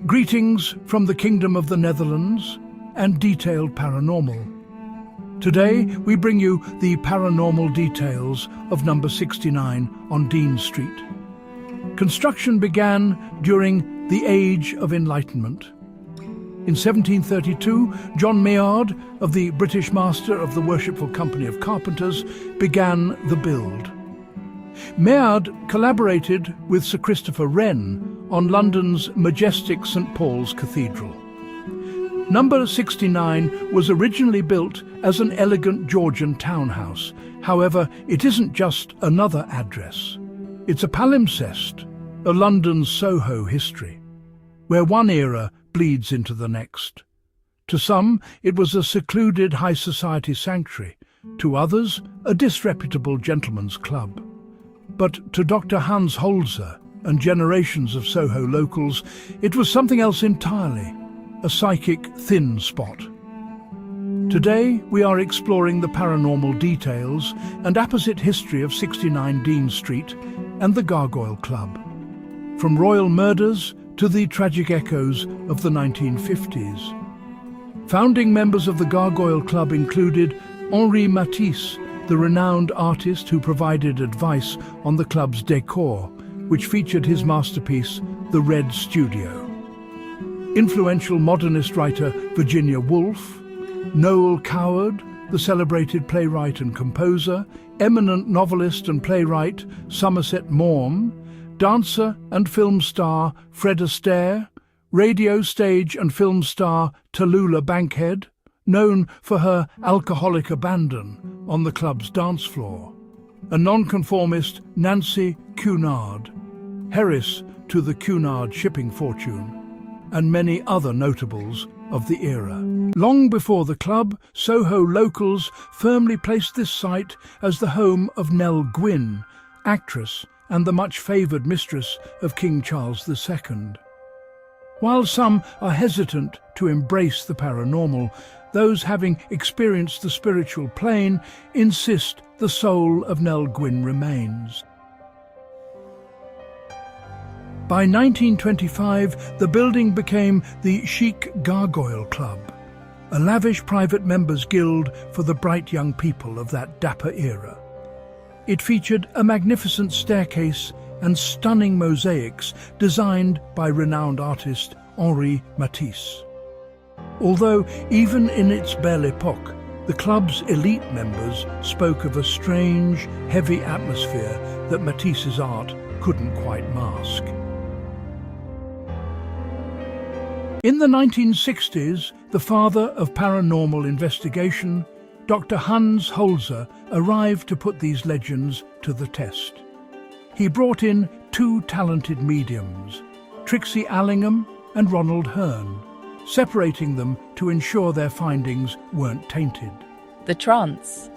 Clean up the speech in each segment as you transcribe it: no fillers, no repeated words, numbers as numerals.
Greetings from the Kingdom of the Netherlands and detailed paranormal. Today we bring you the paranormal details of number 69 on Dean Street. Construction began during the Age of Enlightenment. In 1732, John Maynard, of the British Master of the Worshipful Company of Carpenters, began the build. Maynard collaborated with Sir Christopher Wren on London's majestic St Paul's Cathedral. Number 69 was originally built as an elegant Georgian townhouse. However, it isn't just another address. It's a palimpsest, a London Soho history, where one era bleeds into the next. To some, it was a secluded high society sanctuary. To others, a disreputable gentleman's club. But to Dr. Hans Holzer and generations of Soho locals, it was something else entirely, a psychic thin spot. Today we are exploring the paranormal details and apposite history of 69 Dean Street and the Gargoyle Club. From royal murders to the tragic echoes of the 1950s. Founding members of the Gargoyle Club included Henri Matisse, the renowned artist who provided advice on the club's decor, which featured his masterpiece, The Red Studio. Influential modernist writer Virginia Woolf, Noel Coward, the celebrated playwright and composer, eminent novelist and playwright Somerset Maugham, dancer and film star Fred Astaire, radio, stage and film star Tallulah Bankhead, known for her alcoholic abandon on the club's dance floor, a nonconformist Nancy Cunard, heiress to the Cunard shipping fortune, and many other notables of the era. Long before the club, Soho locals firmly placed this site as the home of Nell Gwyn, actress and the much-favoured mistress of King Charles II. While some are hesitant to embrace the paranormal, those having experienced the spiritual plane insist the soul of Nell Gwyn remains. By 1925, the building became the chic Gargoyle Club, a lavish private members' guild for the bright young people of that dapper era. It featured a magnificent staircase and stunning mosaics designed by renowned artist Henri Matisse. Although even in its Belle Époque, the club's elite members spoke of a strange, heavy atmosphere that Matisse's art couldn't quite mask. In the 1960s, the father of paranormal investigation, Dr. Hans Holzer, arrived to put these legends to the test. He brought in two talented mediums, Trixie Allingham and Ronald Hearn, separating them to ensure their findings weren't tainted. The trance.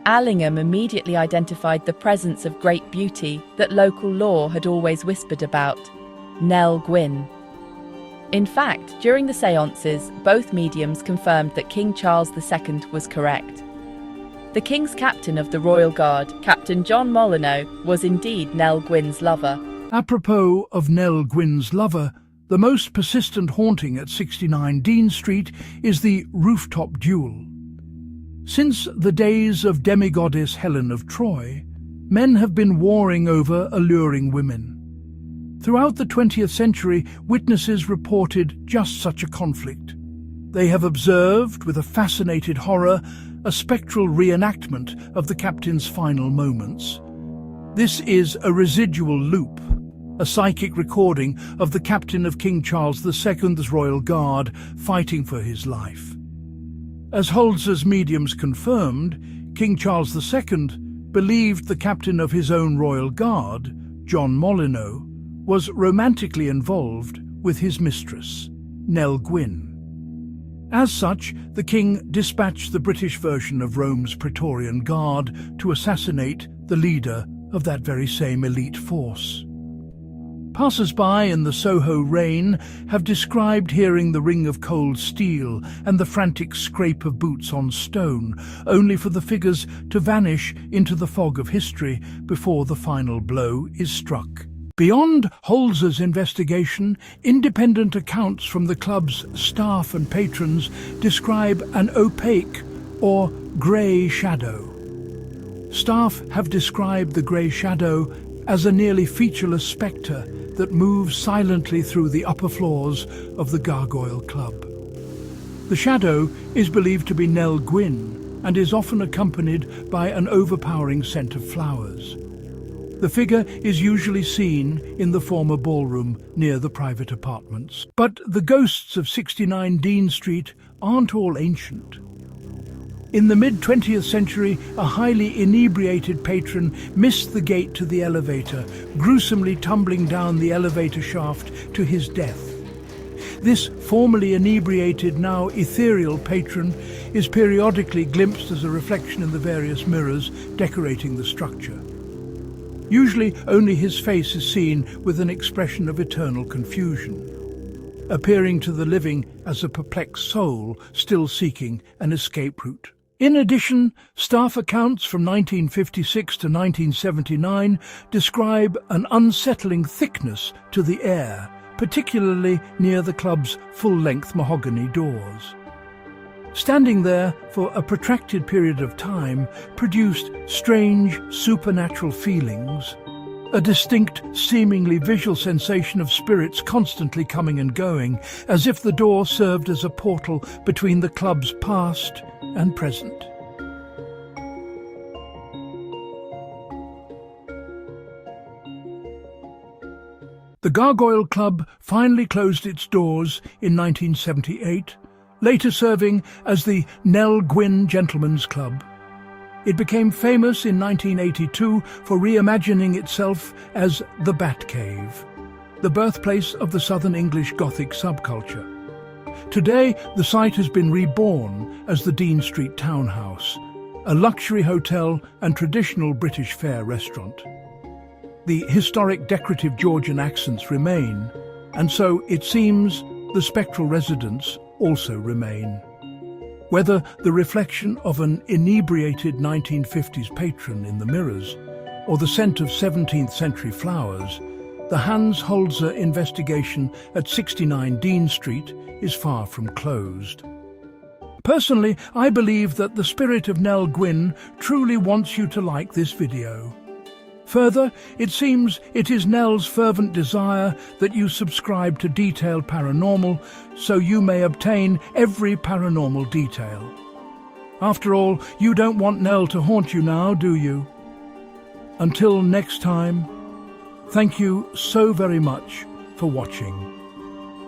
Allingham immediately identified the presence of great beauty that local lore had always whispered about, Nell Gwyn. In fact, during the séances, both mediums confirmed that King Charles II was correct. The King's captain of the Royal Guard, Captain John Molyneux, was indeed Nell Gwyn's lover. Apropos of Nell Gwyn's lover, the most persistent haunting at 69 Dean Street is the rooftop duel. Since the days of demigoddess Helen of Troy, men have been warring over alluring women. Throughout the 20th century, witnesses reported just such a conflict. They have observed, with a fascinated horror, a spectral reenactment of the captain's final moments. This is a residual loop, a psychic recording of the captain of King Charles II's Royal Guard fighting for his life. As Holzer's mediums confirmed, King Charles II believed the captain of his own Royal Guard, John Molyneux, was romantically involved with his mistress, Nell Gwyn. As such, the king dispatched the British version of Rome's Praetorian Guard to assassinate the leader of that very same elite force. Passers-by in the Soho rain have described hearing the ring of cold steel and the frantic scrape of boots on stone, only for the figures to vanish into the fog of history before the final blow is struck. Beyond Holzer's investigation, independent accounts from the club's staff and patrons describe an opaque or grey shadow. Staff have described the grey shadow as a nearly featureless spectre that moves silently through the upper floors of the Gargoyle Club. The shadow is believed to be Nell Gwyn and is often accompanied by an overpowering scent of flowers. The figure is usually seen in the former ballroom near the private apartments. But the ghosts of 69 Dean Street aren't all ancient. In the mid-20th century, a highly inebriated patron missed the gate to the elevator, gruesomely tumbling down the elevator shaft to his death. This formerly inebriated, now ethereal patron is periodically glimpsed as a reflection in the various mirrors decorating the structure. Usually only his face is seen with an expression of eternal confusion, appearing to the living as a perplexed soul still seeking an escape route. In addition, staff accounts from 1956 to 1979 describe an unsettling thickness to the air, particularly near the club's full-length mahogany doors. Standing there for a protracted period of time produced strange, supernatural feelings, a distinct, seemingly visual sensation of spirits constantly coming and going, as if the door served as a portal between the club's past and present. The Gargoyle Club finally closed its doors in 1978, later serving as the Nell Gwyn Gentlemen's Club. It became famous in 1982 for reimagining itself as the Batcave, the birthplace of the Southern English Gothic subculture. Today, the site has been reborn as the Dean Street Townhouse, a luxury hotel and traditional British fare restaurant. The historic decorative Georgian accents remain, and so it seems the spectral residents also remain. Whether the reflection of an inebriated 1950s patron in the mirrors, or the scent of 17th century flowers, the Hans Holzer investigation at 69 Dean Street is far from closed. Personally, I believe that the spirit of Nell Gwyn truly wants you to like this video. Further, it seems it is Nell's fervent desire that you subscribe to Detailed Paranormal so you may obtain every paranormal detail. After all, you don't want Nell to haunt you now, do you? Until next time, thank you so very much for watching.